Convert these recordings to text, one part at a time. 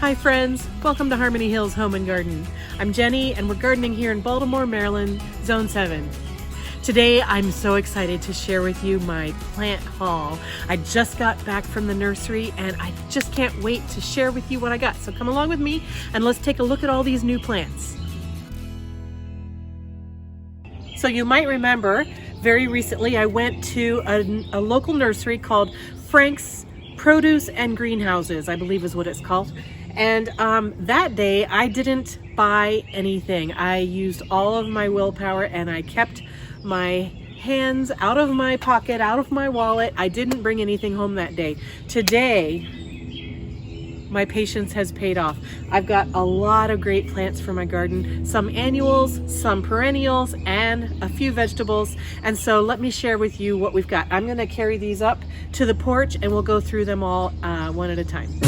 Hi friends, welcome to Harmony Hills Home and Garden. I'm Jenny and we're gardening here in Baltimore, Maryland, Zone 7. Today I'm so excited to share with you my plant haul. I just got back from the nursery and I just can't wait to share with you what I got. So come along with me and let's take a look at all these new plants. So you might remember very recently I went to a local nursery called Frank's Produce and Greenhouses, I believe is what it's called. And that day I didn't buy anything. I used all of my willpower and I kept my hands out of my pocket, out of my wallet. I didn't bring anything home that day. Today, my patience has paid off. I've got a lot of great plants for my garden, some annuals, some perennials, and a few vegetables. And so let me share with you what we've got. I'm gonna carry these up to the porch and we'll go through them all one at a time.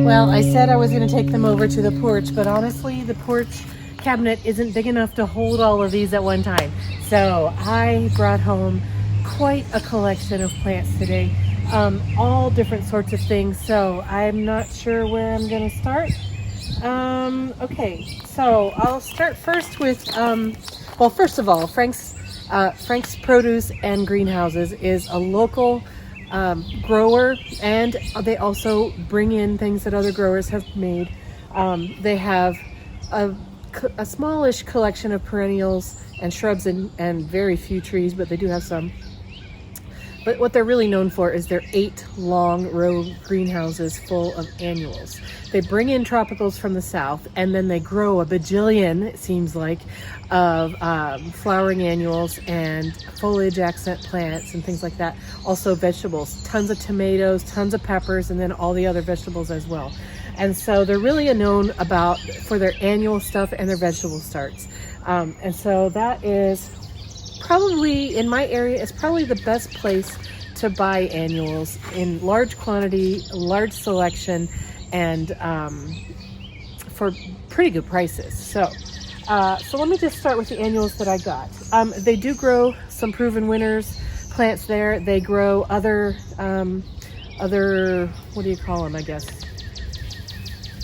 Well, I said I was going to take them over to the porch, but honestly, the porch cabinet isn't big enough to hold all of these at one time. So I brought home quite a collection of plants today, all different sorts of things. So I'm not sure where I'm going to start. Okay, so I'll start first with, well, first of all, Frank's Produce and Greenhouses is a local grower, and they also bring in things that other growers have made. They have a smallish collection of perennials and shrubs and very few trees, but they do have some. But what they're really known for is their 8 long row greenhouses full of annuals. They bring in tropicals from the south and then they grow a bajillion, it seems like, of flowering annuals and foliage accent plants and things like that. Also vegetables, tons of tomatoes, tons of peppers, and then all the other vegetables as well. And so they're really known for their annual stuff and their vegetable starts. And so that is probably, in my area, is probably the best place to buy annuals in large quantity, large selection, and for pretty good prices. So let me just start with the annuals that I got. They do grow some proven winners plants there. They grow other what do you call them, I guess,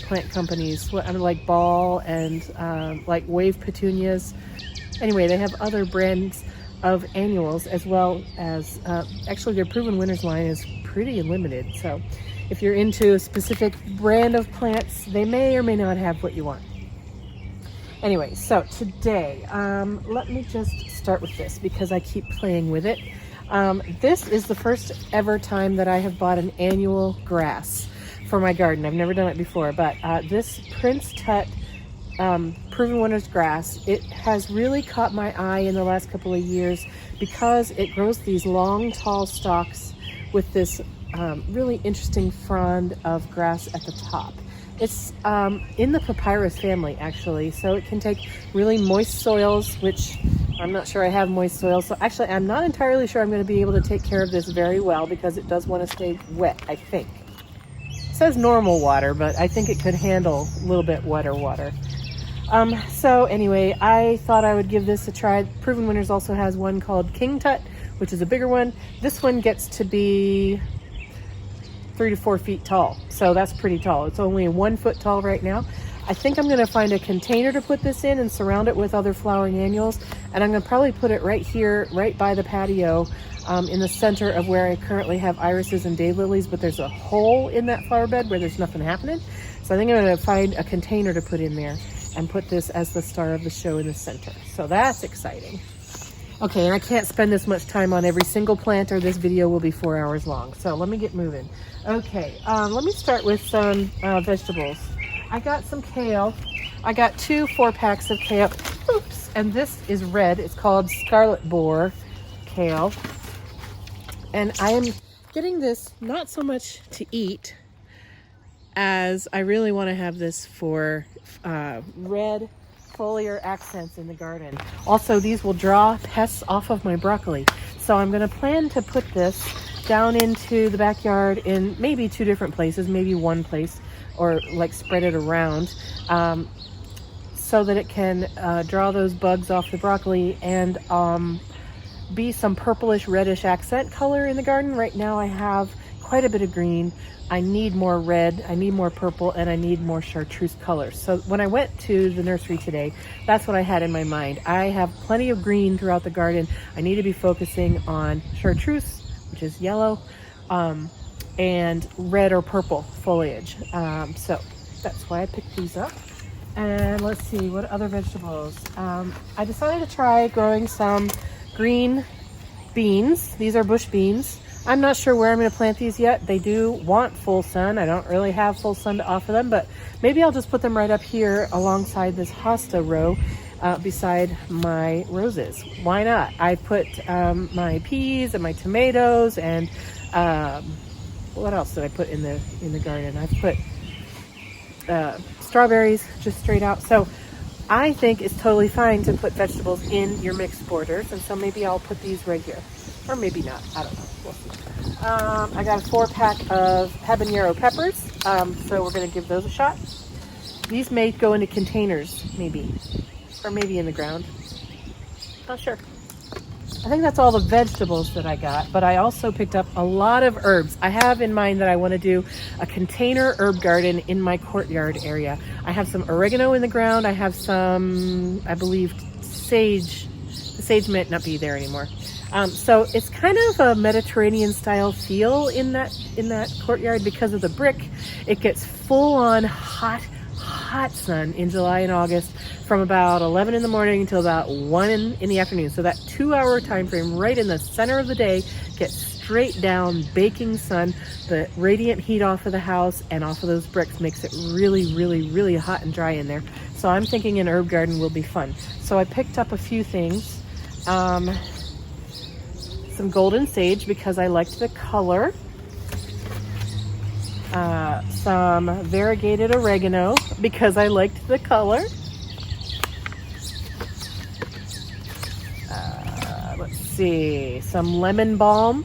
plant companies, like Ball and like Wave Petunias. Anyway, they have other brands of annuals as well as, actually their proven winners line is pretty limited. So if you're into a specific brand of plants, they may or may not have what you want. Anyway, so today, let me just start with this because I keep playing with it. This is the first ever time that I have bought an annual grass for my garden. I've never done it before, but this Prince Tut Proven Winners grass, it has really caught my eye in the last couple of years because it grows these long, tall stalks with this really interesting frond of grass at the top. It's in the papyrus family, actually, so it can take really moist soils, which I'm not sure I have moist soils. So actually, I'm not entirely sure I'm going to be able to take care of this very well because it does want to stay wet, I think. It says normal water, but I think it could handle a little bit wetter water. So anyway, I thought I would give this a try. Proven Winners also has one called King Tut, which is a bigger one. This one gets to be 3 to 4 feet tall, so that's pretty tall. It's only 1 foot tall right now. I think I'm going to find a container to put this in and surround it with other flowering annuals, and I'm going to probably put it right here, right by the patio, in the center of where I currently have irises and daylilies, but there's a hole in that flower bed where there's nothing happening. So I think I'm going to find a container to put in there and put this as the star of the show in the center. So that's exciting. Okay, and I can't spend this much time on every single plant or this video will be 4 hours long. So let me get moving. Okay, let me start with some vegetables. I got some kale. I got 2 4-packs of kale. Oops, and this is red. It's called Scarlet Boar kale. And I am getting this not so much to eat as I really want to have this for red foliar accents in the garden. Also, these will draw pests off of my broccoli. So I'm going to plan to put this down into the backyard in maybe 2 different places, maybe one place, or like spread it around so that it can draw those bugs off the broccoli and be some purplish reddish accent color in the garden. Right now I have quite a bit of green. I need more red, I need more purple, and I need more chartreuse colors. So when I went to the nursery today, that's what I had in my mind. I have plenty of green throughout the garden. I need to be focusing on chartreuse, which is yellow, and red or purple foliage. So that's why I picked these up. And let's see, what other vegetables? I decided to try growing some green beans. These are bush beans. I'm not sure where I'm going to plant these yet. They do want full sun. I don't really have full sun to offer them, but maybe I'll just put them right up here alongside this hosta row beside my roses. Why not? I put my peas and my tomatoes and what else did I put in the garden? I put strawberries just straight out. So I think it's totally fine to put vegetables in your mixed borders, and so maybe I'll put these right here. Or maybe not. I don't know. We'll see. I got a 4-pack of habanero peppers, so we're going to give those a shot. These may go into containers, maybe. Or maybe in the ground. Not sure. I think that's all the vegetables that I got, but I also picked up a lot of herbs. I have in mind that I want to do a container herb garden in my courtyard area. I have some oregano in the ground. I have some, I believe, sage. The sage might not be there anymore. So it's kind of a Mediterranean style feel in that courtyard because of the brick. It gets full on hot sun in July and August from about 11 in the morning until about 1 in the afternoon. So that 2-hour time frame right in the center of the day gets straight down baking sun. The radiant heat off of the house and off of those bricks makes it really, really, really hot and dry in there. So I'm thinking an herb garden will be fun. So I picked up a few things. Some golden sage because I liked the color. Some variegated oregano because I liked the color. Let's see, some lemon balm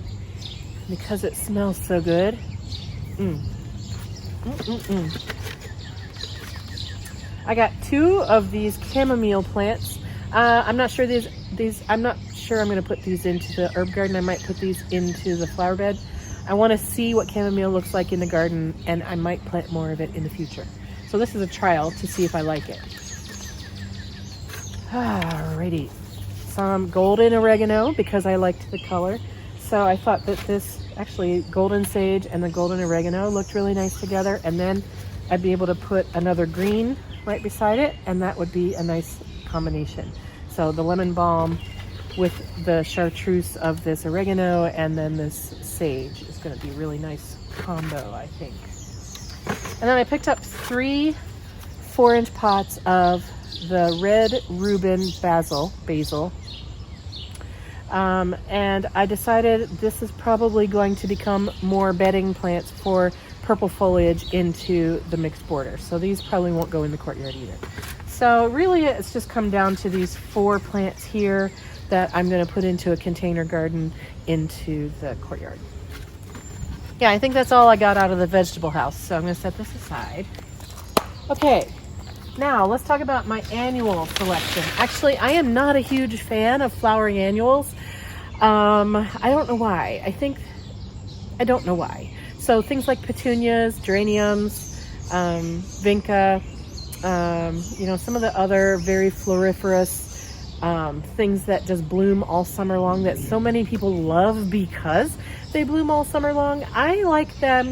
because it smells so good. I got 2 of these chamomile plants. I'm not sure I'm not sure I'm going to put these into the herb garden. I might put these into the flower bed. I want to see what chamomile looks like in the garden, and I might plant more of it in the future. So this is a trial to see if I like it. Alrighty. Some golden oregano because I liked the color. So I thought that this, actually, golden sage and the golden oregano looked really nice together, and then I'd be able to put another green right beside it, and that would be a nice combination. So the lemon balm with the chartreuse of this oregano and then this sage is going to be a really nice combo, I think. And then I picked up 3 4-inch pots of the red Rubin basil. And I decided this is probably going to become more bedding plants for purple foliage into the mixed border. So these probably won't go in the courtyard either. So really it's just come down to these 4 plants here that I'm going to put into a container garden into the courtyard. Yeah, I think that's all I got out of the vegetable house. So I'm going to set this aside. Okay, now let's talk about my annual selection. Actually, I am not a huge fan of flowering annuals. I don't know why. I don't know why. So things like petunias, geraniums, vinca, some of the other very floriferous things that just bloom all summer long that so many people love because they bloom all summer long. I like them,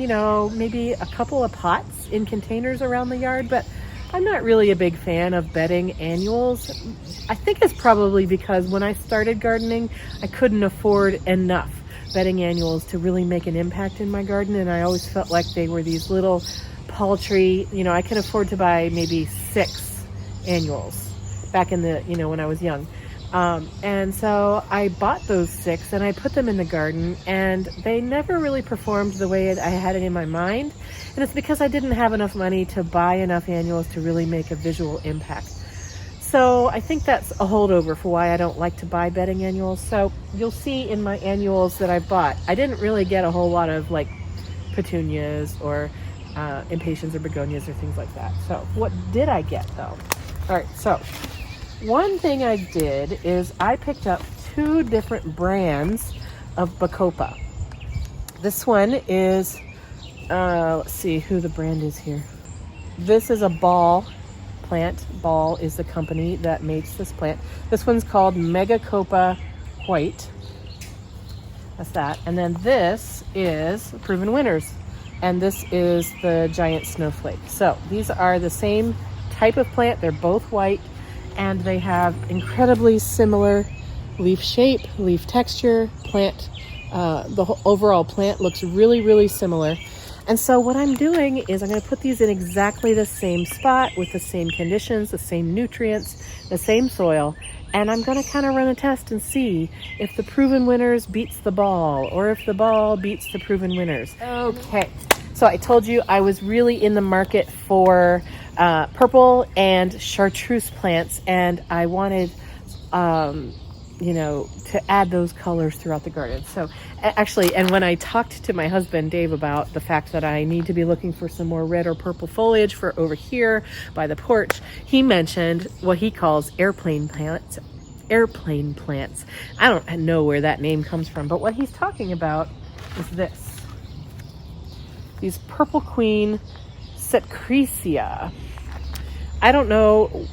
maybe a couple of pots in containers around the yard, but I'm not really a big fan of bedding annuals. I think it's probably because when I started gardening, I couldn't afford enough bedding annuals to really make an impact in my garden, and I always felt like they were these little paltry, I could afford to buy maybe 6 annuals back in the, when I was young. And so I bought those 6 and I put them in the garden, and they never really performed the way I had it in my mind. And it's because I didn't have enough money to buy enough annuals to really make a visual impact. So I think that's a holdover for why I don't like to buy bedding annuals. So you'll see in my annuals that I bought, I didn't really get a whole lot of like petunias or impatiens or begonias or things like that. So what did I get though? All right, so one thing I did is I picked up two different brands of Bacopa. This one is, let's see who the brand is here. This is a ball plant. Ball is the company that makes this plant. This one's called Megacopa White. That's that. And then this is Proven Winners. And this is the giant snowflake. So these are the same type of plant. They're both white and they have incredibly similar leaf shape, leaf texture, plant. The whole overall plant looks really, really similar. And so what I'm doing is I'm going to put these in exactly the same spot with the same conditions, the same nutrients, the same soil. And I'm going to kind of run a test and see if the Proven Winners beats the ball or if the ball beats the Proven Winners. Okay. So I told you I was really in the market for purple and chartreuse plants, and I wanted, to add those colors throughout the garden. So actually, and when I talked to my husband, Dave, about the fact that I need to be looking for some more red or purple foliage for over here by the porch, he mentioned what he calls airplane plants. Airplane plants. I don't know where that name comes from, but what he's talking about is this. These Purple Queen Secretia. I don't know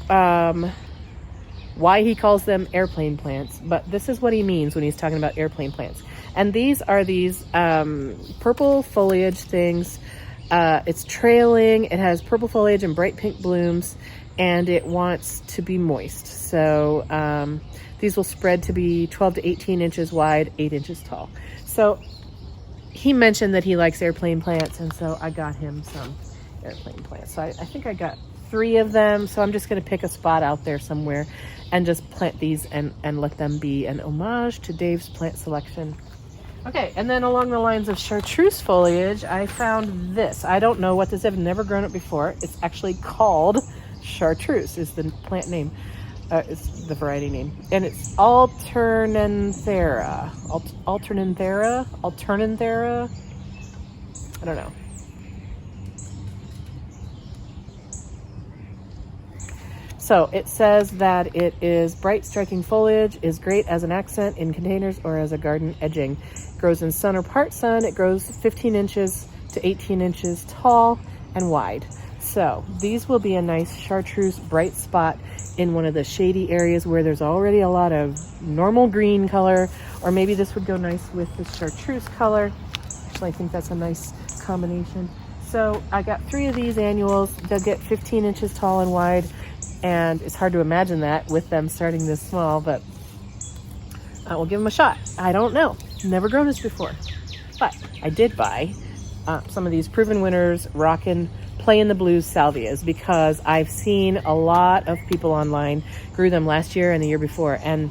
why he calls them airplane plants, but this is what he means when he's talking about airplane plants. And these are these purple foliage things. It's trailing. It has purple foliage and bright pink blooms, and it wants to be moist. So these will spread to be 12 to 18 inches wide, 8 inches tall. So he mentioned that he likes airplane plants, and so I got him some airplane plants. So I think I got 3 of them. So I'm just going to pick a spot out there somewhere and just plant these and let them be an homage to Dave's plant selection. Okay, and then along the lines of chartreuse foliage, I found this. I don't know what this is. I've never grown it before. It's actually called Chartreuse is the plant name. It's the variety name. And it's Alternanthera. Alternanthera? I don't know. So it says that it is bright, striking foliage, is great as an accent in containers or as a garden edging. Grows in sun or part sun. It grows 15 inches to 18 inches tall and wide. So these will be a nice chartreuse bright spot in one of the shady areas where there's already a lot of normal green color, or maybe this would go nice with the chartreuse color. Actually, I think that's a nice combination. So I got 3 of these annuals. They'll get 15 inches tall and wide. And it's hard to imagine that with them starting this small, but we'll give them a shot. I don't know. Never grown this before. But I did buy some of these Proven Winners Rockin' Playin the Blues Salvias because I've seen a lot of people online grew them last year and the year before, and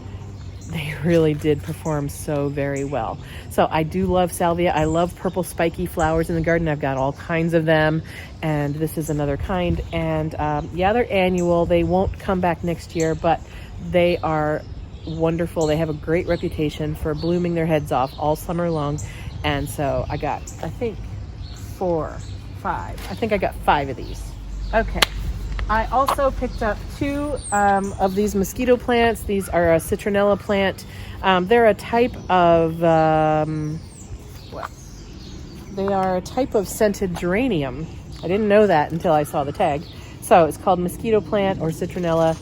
they really did perform so very well. So I do love salvia. I love purple spiky flowers in the garden. I've got all kinds of them, and this is another kind. And yeah, they're annual. They won't come back next year, but they are wonderful. They have a great reputation for blooming their heads off all summer long. And so I got, I think, 4, 5. I think I got 5 of these. Okay. I also picked up 2 of these mosquito plants. These are a Citronella plant. They're a type of, They are a type of scented geranium. I didn't know that until I saw the tag. So it's called mosquito plant or Citronella.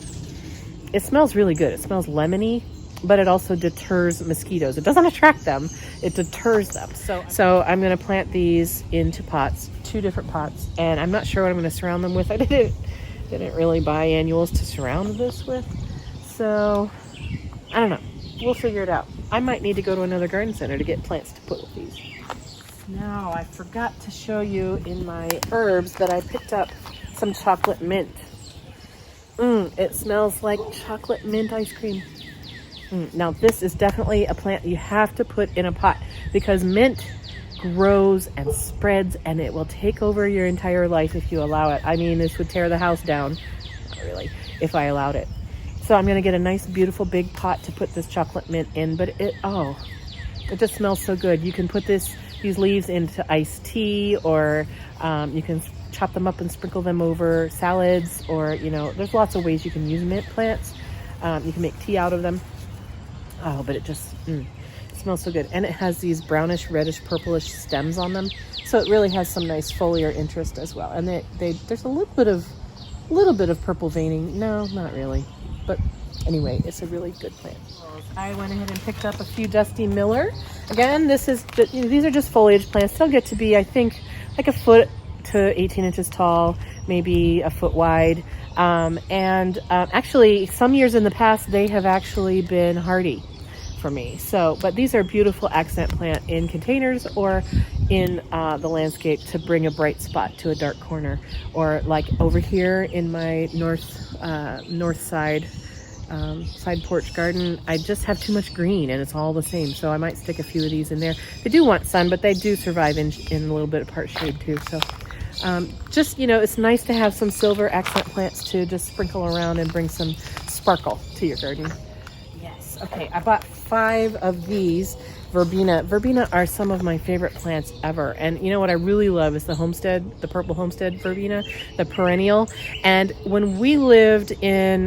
It smells really good. It smells lemony, but it also deters mosquitoes. It doesn't attract them, it deters them. So I'm going to plant these into pots, 2 different pots, and I'm not sure what I'm going to surround them with. I didn't really buy annuals to surround this with, so I don't know. We'll figure it out. I might need to go to another garden center to get plants to put with these. Now, I forgot to show you in my herbs that I picked up some chocolate mint. It smells like chocolate mint ice cream. Now, this is definitely a plant you have to put in a pot because mint grows and spreads, and it will take over your entire life if you allow it. I mean, this would tear the house down, not really, if I allowed it. So I'm going to get a nice, beautiful big pot to put this chocolate mint in, but it just smells so good. You can put these leaves into iced tea, or you can chop them up and sprinkle them over salads, or, there's lots of ways you can use mint plants. You can make tea out of them. Oh, but it just smells so good. And it has these brownish, reddish, purplish stems on them. So it really has some nice foliar interest as well. And there's a little bit of purple veining. No, not really. But anyway, it's a really good plant. I went ahead and picked up a few Dusty Miller. Again, these are just foliage plants. They'll get to be, I think, like a foot to 18 inches tall, maybe a foot wide. Actually, some years in the past, they have actually been hardy for me. So, but these are beautiful accent plant in containers or in the landscape to bring a bright spot to a dark corner. Or like over here in my north side porch garden, I just have too much green and it's all the same. So I might stick a few of these in there. They do want sun, but they do survive in a little bit of part shade too. So just, it's nice to have some silver accent plants to just sprinkle around and bring some sparkle to your garden. Yes. Okay. I bought 5 of these Verbena. Verbena are some of my favorite plants ever. And you know what I really love is the purple homestead Verbena, the perennial. And when we lived in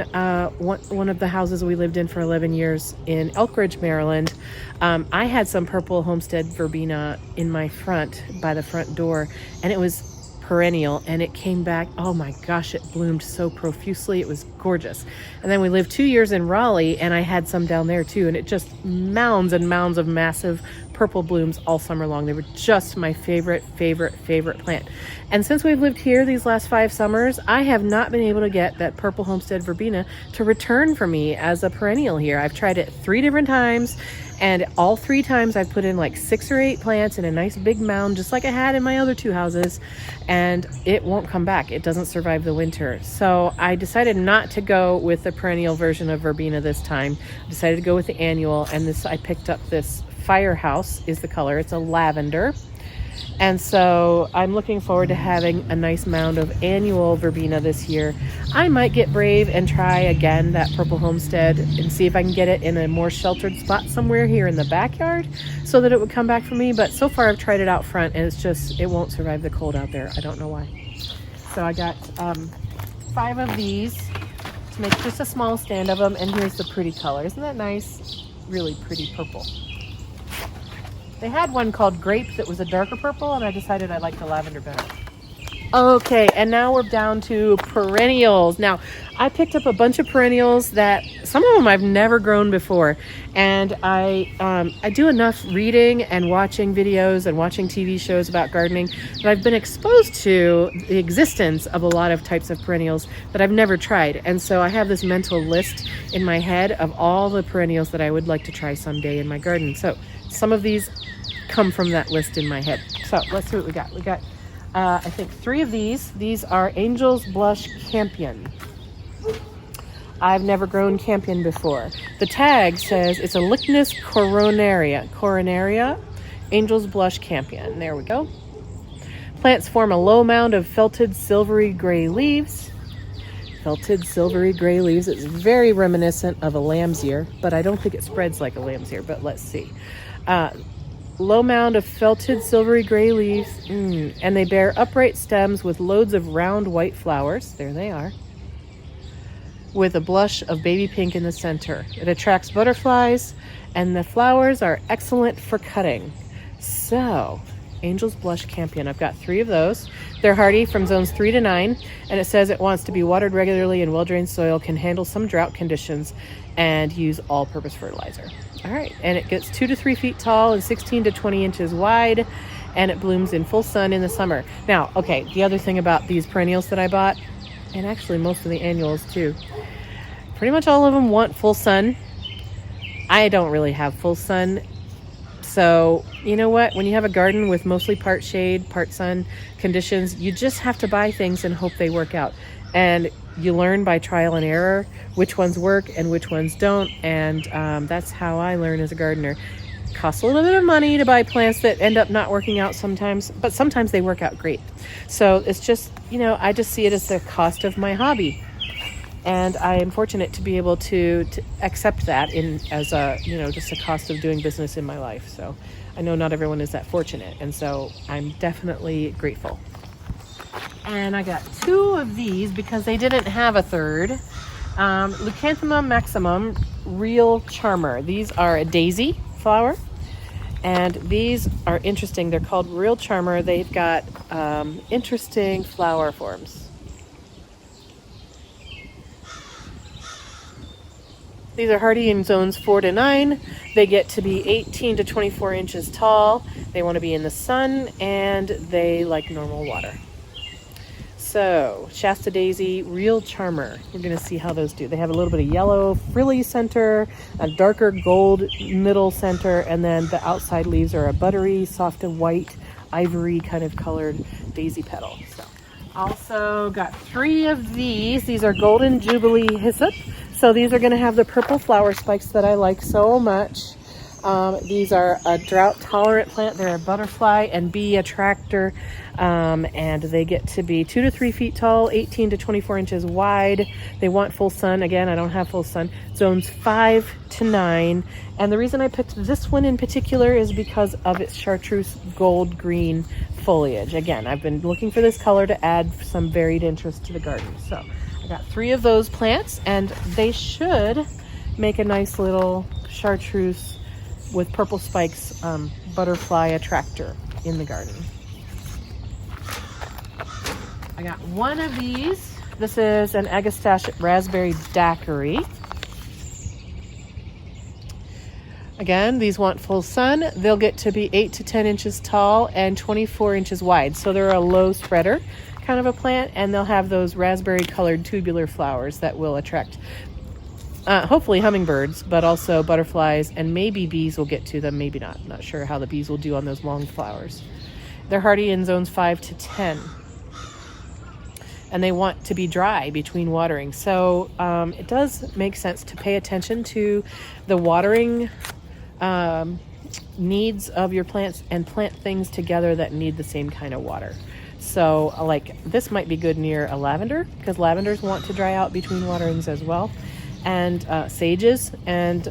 one of the houses we lived in for 11 years in Elk Ridge, Maryland, I had some purple homestead Verbena in my front by the front door, and it was perennial, and it came back. Oh my gosh, it bloomed so profusely. It was gorgeous. And then we lived 2 years in Raleigh, and I had some down there too, and it just mounds and mounds of massive purple blooms all summer long. They were just my favorite plant. And since we've lived here these last 5 summers, I have not been able to get that purple homestead Verbena to return for me as a perennial here. I've tried it 3 different times, and all 3 times I've put in like 6 or 8 plants in a nice big mound, just like I had in my other 2 houses, and it won't come back. It doesn't survive the winter. So I decided not to go with the perennial version of Verbena this time. I decided to go with the annual, and I picked up this Firehouse is the color. It's a lavender. And so I'm looking forward to having a nice mound of annual Verbena this year. I might get brave and try again that purple homestead and see if I can get it in a more sheltered spot somewhere here in the backyard so that it would come back for me. But so far I've tried it out front, and it won't survive the cold out there. I don't know why. So I got 5 of these to make just a small stand of them. And here's the pretty color. Isn't that nice? Really pretty purple. They had one called Grape that was a darker purple, and I decided I liked the lavender better. Okay, and now we're down to perennials. Now, I picked up a bunch of perennials that some of them I've never grown before, and I do enough reading and watching videos and watching TV shows about gardening that I've been exposed to the existence of a lot of types of perennials that I've never tried. And so I have this mental list in my head of all the perennials that I would like to try someday in my garden. So some of these come from that list in my head. So let's see what we got. We got, I think 3 of these. These are Angel's Blush Campion. I've never grown Campion before. The tag says it's a Lychnis coronaria, Angel's Blush Campion. There we go. Plants form a low mound of felted silvery gray leaves. Felted silvery gray leaves. It's very reminiscent of a lamb's ear, but I don't think it spreads like a lamb's ear, but let's see. Low mound of felted silvery gray leaves, and they bear upright stems with loads of round white flowers. There they are. With a blush of baby pink in the center. It attracts butterflies, and the flowers are excellent for cutting. So, Angel's Blush Campion. I've got 3 of those. They're hardy from zones 3 to 9, and it says it wants to be watered regularly in well-drained soil, can handle some drought conditions, and use all-purpose fertilizer. All right, and it gets 2 to 3 feet tall and 16 to 20 inches wide, and it blooms in full sun in the summer. Now, okay, the other thing about these perennials that I bought, and actually most of the annuals too, pretty much all of them want full sun. I don't really have full sun. So, you know what? When you have a garden with mostly part shade, part sun conditions, you just have to buy things and hope they work out. And you learn by trial and error which ones work and which ones don't. And that's how I learn as a gardener. It costs a little bit of money to buy plants that end up not working out sometimes, but sometimes they work out great. So it's just, I just see it as the cost of my hobby. And I am fortunate to be able to accept that as a, just a cost of doing business in my life. So I know not everyone is that fortunate. And so I'm definitely grateful. And I got 2 of these because they didn't have a third. Leucanthemum maximum real charmer. These are a daisy flower, and these are interesting. They're called real charmer. They've got interesting flower forms. These are hardy in zones 4 to 9. They get to be 18 to 24 inches tall. They want to be in the sun, and they like normal water. So, Shasta Daisy, real charmer. We're going to see how those do. They have a little bit of yellow frilly center, a darker gold middle center, and then the outside leaves are a buttery, soft and white, ivory kind of colored daisy petal. So, also got 3 of these. These are golden Jubilee Hyssop. So these are going to have the purple flower spikes that I like so much. These are a drought-tolerant plant. They're a butterfly and bee attractor, and they get to be 2 to 3 feet tall, 18 to 24 inches wide. They want full sun. Again, I don't have full sun. Zones 5 to 9. And the reason I picked this one in particular is because of its chartreuse gold-green foliage. Again, I've been looking for this color to add some varied interest to the garden. So I got 3 of those plants, and they should make a nice little chartreuse with purple spikes butterfly attractor in the garden. I got 1 of these. This is an Agastache raspberry daiquiri. Again, these want full sun. They'll get to be 8 to 10 inches tall and 24 inches wide. So they're a low spreader kind of a plant, and they'll have those raspberry colored tubular flowers that will attract hopefully hummingbirds, but also butterflies, and maybe bees will get to them, maybe not. Not sure how the bees will do on those long flowers. They're hardy in zones 5 to 10. And they want to be dry between watering. So it does make sense to pay attention to the watering needs of your plants and plant things together that need the same kind of water. So like this might be good near a lavender, because lavenders want to dry out between waterings as well. And sages and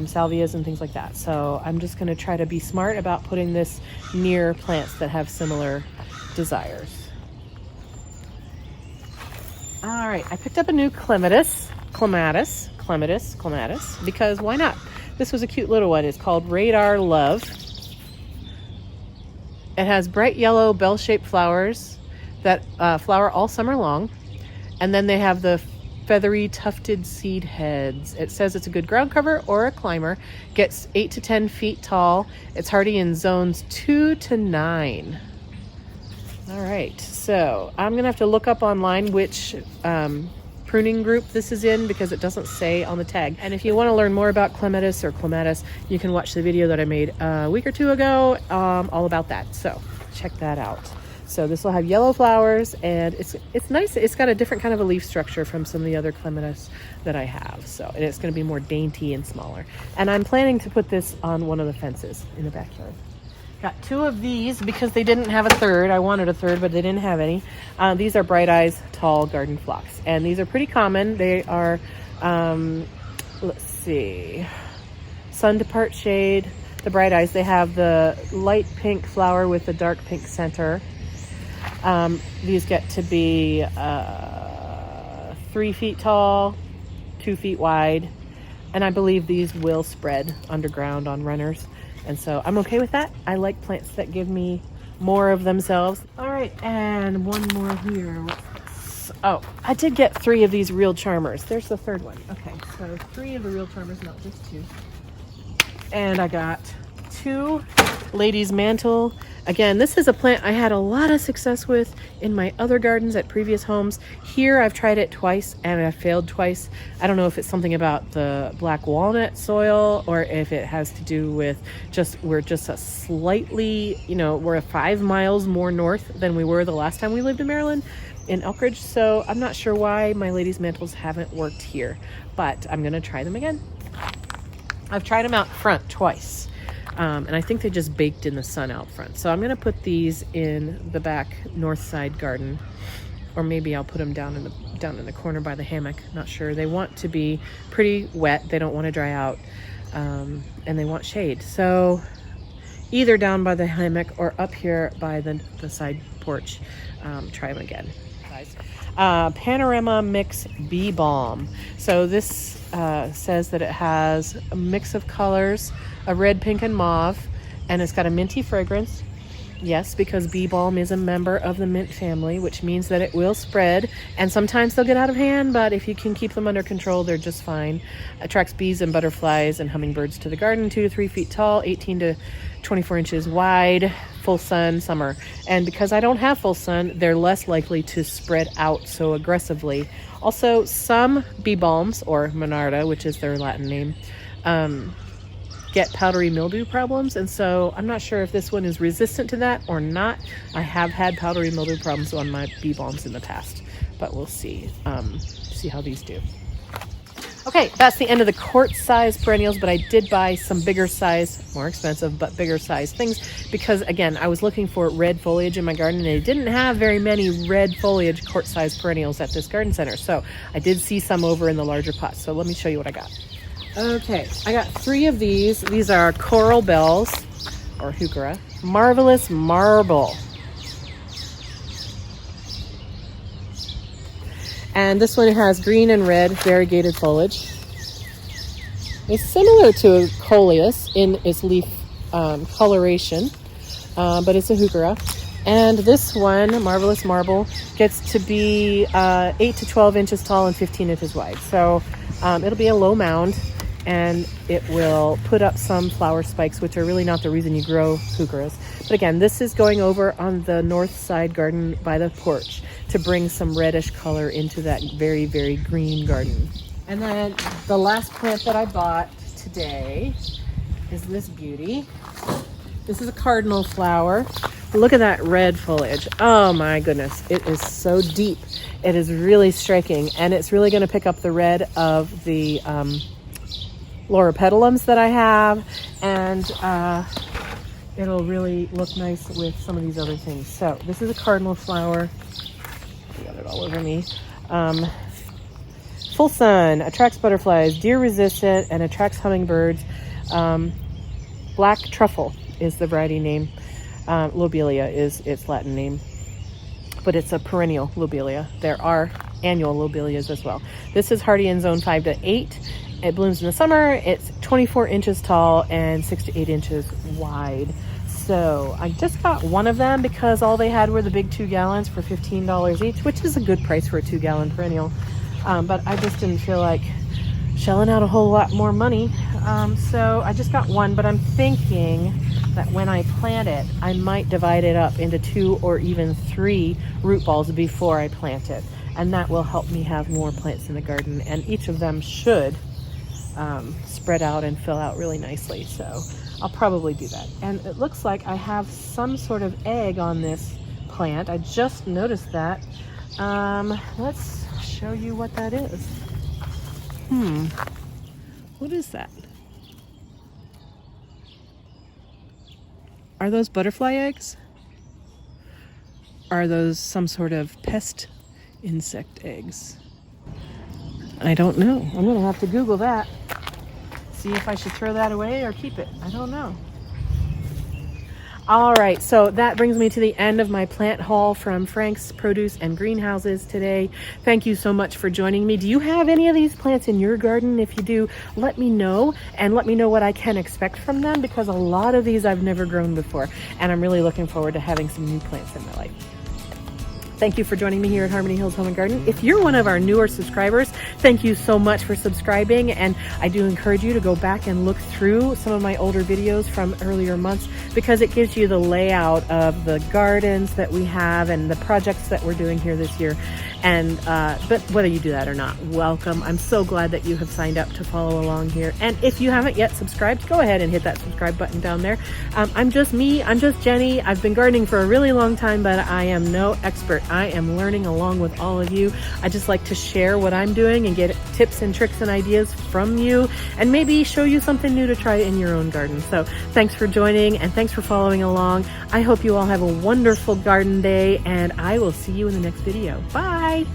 salvias and things like that. So I'm just going to try to be smart about putting this near plants that have similar desires. All right, I picked up a new clematis, because why not? This was a cute little one. It's called Radar Love. It has bright yellow bell-shaped flowers that flower all summer long. And then they have the feathery tufted seed heads. It says it's a good ground cover or a climber. Gets 8 to 10 feet tall. It's hardy in zones 2 to 9. All right, so I'm gonna have to look up online which pruning group this is in, because it doesn't say on the tag. And if you want to learn more about clematis or clematis, you can watch the video that I made a week or 2 ago all about that. So check that out. So this will have yellow flowers, and it's nice. It's got a different kind of a leaf structure from some of the other clematis that I have. So, and it's going to be more dainty and smaller. And I'm planning to put this on one of the fences in the backyard. Got 2 of these because they didn't have a third. I wanted a third, but they didn't have any. These are Bright Eyes Tall Garden Phlox, and these are pretty common. They are, let's see, sun to part shade. The Bright Eyes, they have the light pink flower with the dark pink center. These get to be 3 feet tall, 2 feet wide, and I believe these will spread underground on runners, and so I'm okay with that. I like plants that give me more of themselves. All right, and one more here. What's this? Oh, I did get 3 of these real charmers. There's the third one. Okay, so 3 of the real charmers, not just 2. And I got 2 ladies mantle. Again, this is a plant I had a lot of success with in my other gardens at previous homes. Here I've tried it twice and I failed twice. I don't know if it's something about the black walnut soil, or if it has to do with we're just a slightly, we're 5 miles more north than we were the last time we lived in Maryland, in Elkridge. So I'm not sure why my ladies mantles haven't worked here, but I'm gonna try them again. I've tried them out front twice. And I think they just baked in the sun out front. So I'm going to put these in the back north side garden, or maybe I'll put them down in the corner by the hammock. Not sure. They want to be pretty wet. They don't want to dry out, and they want shade. So either down by the hammock or up here by the side porch. Try them again, guys. Panorama Mix Bee Balm. So this says that it has a mix of colors, a red, pink, and mauve, and it's got a minty fragrance. Yes, because bee balm is a member of the mint family, which means that it will spread, and sometimes they'll get out of hand, but if you can keep them under control, they're just fine. Attracts bees and butterflies and hummingbirds to the garden, 2 to 3 feet tall, 18 to 24 inches wide, full sun, summer. And because I don't have full sun, they're less likely to spread out so aggressively. Also, some bee balms, or Monarda, which is their Latin name, get powdery mildew problems, and so I'm not sure if this one is resistant to that or not. I have had powdery mildew problems on my bee balms in the past, but we'll see how these do. Okay, that's the end of the quart size perennials, but I did buy some bigger size, more expensive, but bigger size things because, again, I was looking for red foliage in my garden and they didn't have very many red foliage quart size perennials at this garden center. So I did see some over in the larger pots. So let me show you what I got. Okay, I got 3 of these. These are Coral Bells, or Heuchera, Marvelous Marble. And this one has green and red variegated foliage. It's similar to a coleus in its leaf coloration, but it's a Heuchera. And this one, Marvelous Marble, gets to be 8 to 12 inches tall and 15 inches wide. So it'll be a low mound, and it will put up some flower spikes, which are really not the reason you grow heucheras. But again, this is going over on the north side garden by the porch to bring some reddish color into that very, very green garden. And then the last plant that I bought today is this beauty. This is a cardinal flower. Look at that red foliage. Oh my goodness, it is so deep. It is really striking, and it's really going to pick up the red of the Loropetalums that I have, and it'll really look nice with some of these other things. So this is a cardinal flower. I got it all over me. Full sun, attracts butterflies, deer resistant, and attracts hummingbirds. Black Truffle is the variety name. Lobelia is its Latin name, but it's a perennial lobelia. There are annual lobelias as well. This is hardy in zone 5 to 8. It blooms in the summer. It's 24 inches tall and 6 to 8 inches wide. So I just got one of them because all they had were the big 2 gallons for $15 each, which is a good price for a 2 gallon perennial. But I just didn't feel like shelling out a whole lot more money. So I just got one, but I'm thinking that when I plant it, I might divide it up into 2 or even 3 root balls before I plant it. And that will help me have more plants in the garden, and each of them should spread out and fill out really nicely. So I'll probably do that. And it looks like I have some sort of egg on this plant. I just noticed that. Let's show you what that is. What is that? Are those butterfly eggs? Are those some sort of pest insect eggs? I don't know. I'm gonna have to Google that. See if I should throw that away or keep it. I don't know. All right, so that brings me to the end of my plant haul from Frank's Produce and Greenhouses today. Thank you so much for joining me. Do you have any of these plants in your garden? If you do, let me know, and let me know what I can expect from them, because a lot of these I've never grown before, and I'm really looking forward to having some new plants in my life. Thank you for joining me here at Harmony Hills Home and Garden. If you're one of our newer subscribers, thank you so much for subscribing. And I do encourage you to go back and look through some of my older videos from earlier months, because it gives you the layout of the gardens that we have and the projects that we're doing here this year. And but whether you do that or not, welcome. I'm so glad that you have signed up to follow along here. And if you haven't yet subscribed, go ahead and hit that subscribe button down there. I'm just me. I'm just Jenny. I've been gardening for a really long time, but I am no expert. I am learning along with all of you. I just like to share what I'm doing and get tips and tricks and ideas from you, and maybe show you something new to try in your own garden. So thanks for joining, and thanks for following along. I hope you all have a wonderful garden day, and I will see you in the next video. Bye.